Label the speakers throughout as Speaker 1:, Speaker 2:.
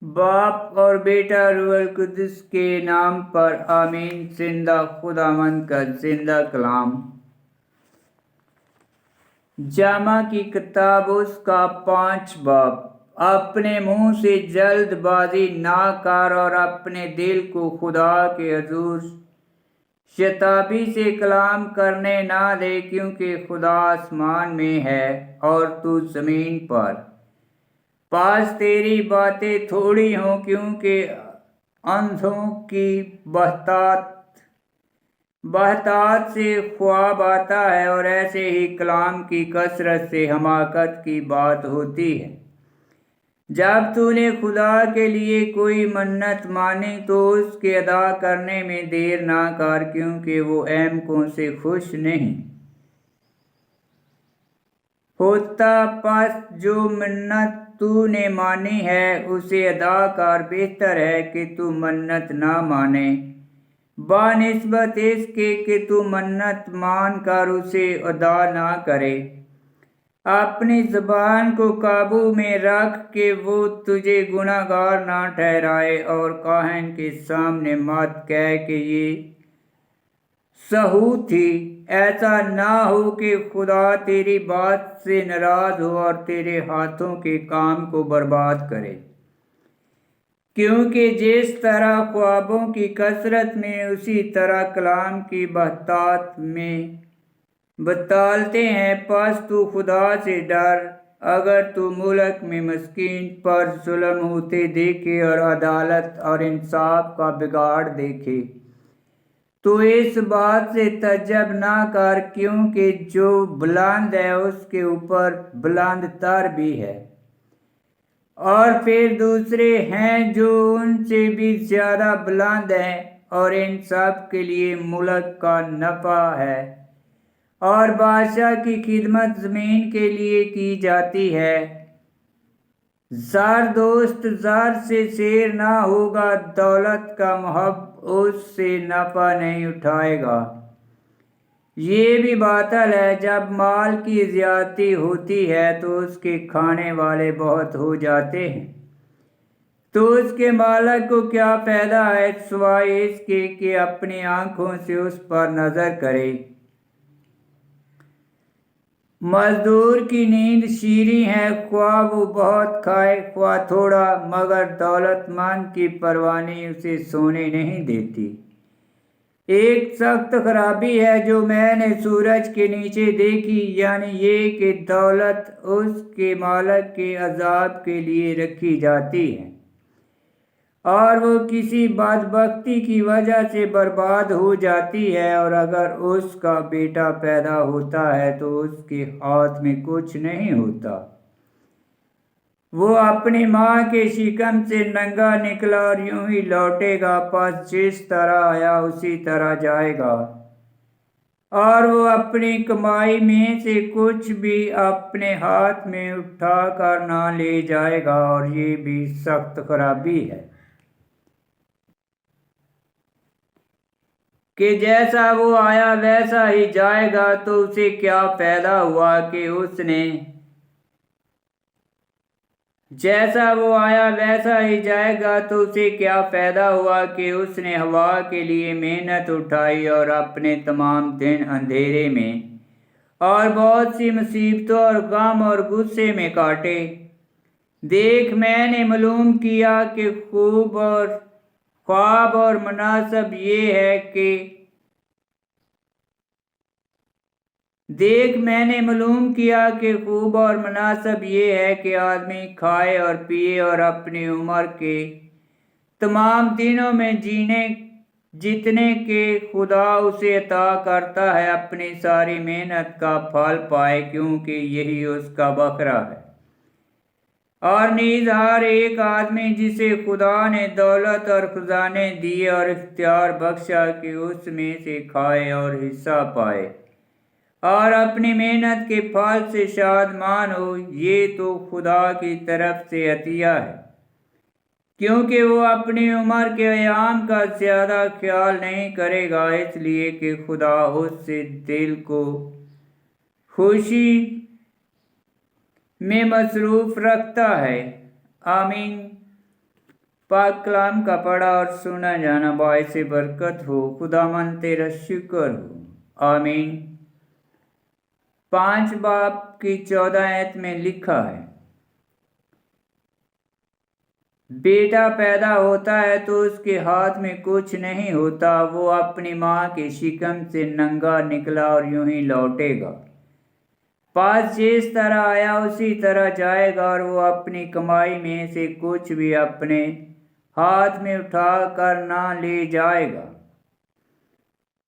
Speaker 1: बाप और बेटा रूह अल कुद्दुस के नाम पर आमीन। जिंदा खुदावंद का जिंदा कलाम। जामा की किताब उसका 5 बाब। अपने मुंह से जल्दबाजी ना कर और अपने दिल को खुदा के हजूर शताबी से कलाम करने ना दे, क्योंकि खुदा आसमान में है और तू जमीन पर। पास तेरी बातें थोड़ी हों, क्योंकि अंधों की बहतात से ख्वाब आता है और ऐसे ही कलाम की कसरत से हमाकत की बात होती है। जब तूने खुदा के लिए कोई मन्नत मानी तो उसके अदा करने में देर ना कर, क्योंकि वो ऐमकों से खुश नहीं होता। पस जो मन्नत तूने मानी है उसे अदा कर। बेहतर है कि तू मन्नत ना माने बानिस्बत इसके कि तू मन्नत मान कर उसे अदा ना करे। अपनी ज़बान को काबू में रख के वो तुझे गुनाहगार ना ठहराए, और काहन के सामने मत कह कि ये सहू थी। ऐसा ना हो कि खुदा तेरी बात से नाराज हो और तेरे हाथों के काम को बर्बाद करे, क्योंकि जिस तरह ख्वाबों की कसरत में उसी तरह कलाम की बहतात में बतालते हैं। पस तू खुदा से डर। अगर तू मुल्क में मस्कीन पर जुल्म होते देखे और अदालत और इंसाफ का बिगाड़ देखे तो इस बात से तजब ना कर, क्योंकि जो बुलंद है उसके ऊपर बुलंद तर भी है, और फिर दूसरे हैं जो उनसे भी ज्यादा बुलंद हैं, और इन सब के लिए मुल्क का नफा है और बादशाह की खिदमत जमीन के लिए की जाती है। जार दोस्त जार से शेर ना होगा, दौलत का मुहब उससे नफा नहीं उठाएगा। ये भी बातल है, जब माल की ज्यादती होती है तो उसके खाने वाले बहुत हो जाते हैं, तो उसके मालक को क्या फायदा है सिवाय इसके कि अपनी आंखों से उस पर नजर करे। मजदूर की नींद शीरी है, ख्वाह वो बहुत खाए ख्वाह थोड़ा, मगर दौलतमंद की परवानी उसे सोने नहीं देती। एक सख्त खराबी है जो मैंने सूरज के नीचे देखी, यानी ये कि दौलत उसके मालक के अजाब के लिए रखी जाती है और वो किसी बदबख्ती की वजह से बर्बाद हो जाती है। और अगर उसका बेटा पैदा होता है तो उसके हाथ में कुछ नहीं होता, वो अपनी माँ के शिकम से नंगा निकला और यूं ही लौटेगा। पास जिस तरह आया उसी तरह जाएगा, और वो अपनी कमाई में से कुछ भी अपने हाथ में उठा कर ना ले जाएगा। और ये भी सख्त खराबी है कि जैसा वो आया वैसा ही जाएगा, तो उसे क्या फायदा हुआ कि उसने जैसा वो आया वैसा ही जाएगा, तो उसे क्या फायदा हुआ कि उसने हवा के लिए मेहनत उठाई और अपने तमाम दिन अंधेरे में और बहुत सी मुसीबतों और गम और गुस्से में काटे। देख, मैंने मालूम किया कि ख्वाब और मुनासब ये है कि मैंने मालूम किया कि खूब और मुनासब ये है कि आदमी खाए और पिए और अपनी उम्र के तमाम दिनों में जीने जितने के खुदा उसे अता करता है अपनी सारी मेहनत का फल पाए, क्योंकि यही उसका बकरा है। और नीज हर एक आदमी जिसे खुदा ने दौलत और खजाने दिए और इख्तियार बख्शा कि उसमें से खाए और हिस्सा पाए और अपनी मेहनत के फल से शादमान हो। ये तो खुदा की तरफ से अतिया है, क्योंकि वो अपनी उम्र के अयाम का ज्यादा ख्याल नहीं करेगा, इसलिए कि खुदा उससे दिल को खुशी में मसरूफ रखता है। आमीन। पाक कलाम का पढ़ा और सुना जाना बाइस बरकत हो। खुदावन तेरा शुक्र हो। आमीन। 5 बाब की 14 आयत में लिखा है, बेटा पैदा होता है तो उसके हाथ में कुछ नहीं होता, वो अपनी माँ के शिकम से नंगा निकला और यूं ही लौटेगा। पास जिस तरह आया उसी तरह जाएगा, और वो अपनी कमाई में से कुछ भी अपने हाथ में उठा कर ना ले जाएगा।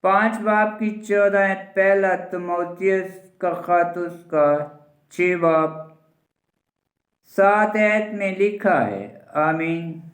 Speaker 1: 5 बाब की 14 आयत पहला तीमुथियुस का खत उसका 6 बाब 7 आयत में लिखा है। आमीन।